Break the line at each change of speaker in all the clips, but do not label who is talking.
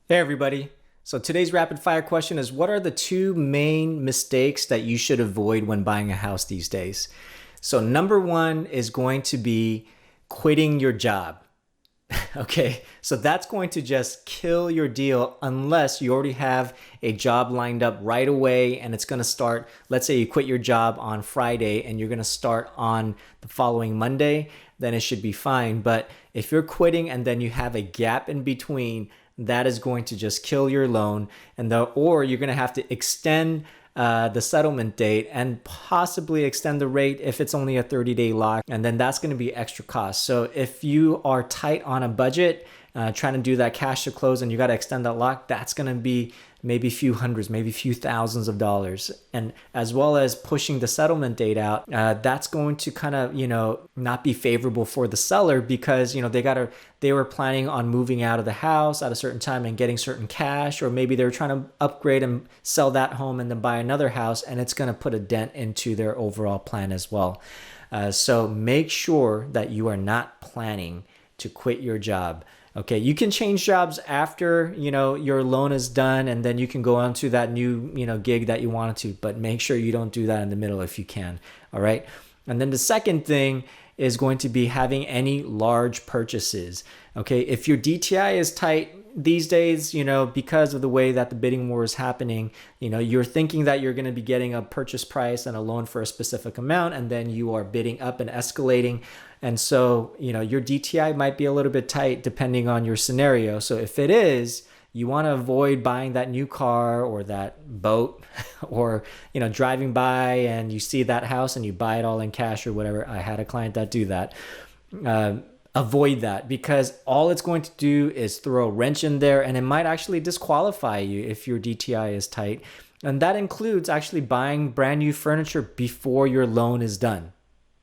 Hey everybody. So today's rapid fire question is, what are the two main mistakes that you should avoid when buying a house these days? So number one is going to be quitting your job. Okay, so that's going to just kill your deal unless you already have a job lined up right away and it's going to start. Let's say you quit your job on Friday and you're going to start on the following Monday, then it should be fine. But if you're quitting and then you have a gap in between, that is going to just kill your loan, or you're going to have to extend the settlement date and possibly extend the rate if it's only a 30-day lock, and then that's going to be extra cost. So if you are tight on a budget, trying to do that cash to close and you got to extend that lock, that's going to be maybe a few hundreds, maybe a few thousands of dollars. And as well as pushing the settlement date out, that's going to kind of, not be favorable for the seller because, they were planning on moving out of the house at a certain time and getting certain cash, or maybe they're trying to upgrade and sell that home and then buy another house, and it's going to put a dent into their overall plan as well. So make sure that you are not planning to quit your job. Okay, you can change jobs after, your loan is done, and then you can go on to that new, gig that you wanted to, but make sure you don't do that in the middle if you can. All right. And then the second thing is going to be having any large purchases. Okay, if your DTI is tight these days, because of the way that the bidding war is happening, you're thinking that you're going to be getting a purchase price and a loan for a specific amount, and then you are bidding up and escalating. And so, your DTI might be a little bit tight depending on your scenario. So if it is, you want to avoid buying that new car or that boat or, driving by and you see that house and you buy it all in cash or whatever. I had a client that do that. Avoid that, because all it's going to do is throw a wrench in there, and it might actually disqualify you if your DTI is tight. And that includes actually buying brand new furniture before your loan is done.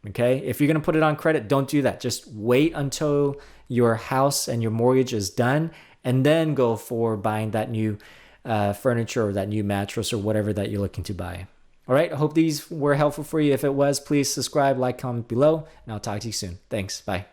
Okay, if you're going to put it on credit, don't do that. Just wait until your house and your mortgage is done, and then go for buying that new furniture or that new mattress or whatever that you're looking to buy. All right, I hope these were helpful for you. If it was, please subscribe, like, comment below, and I'll talk to you soon. Thanks. Bye.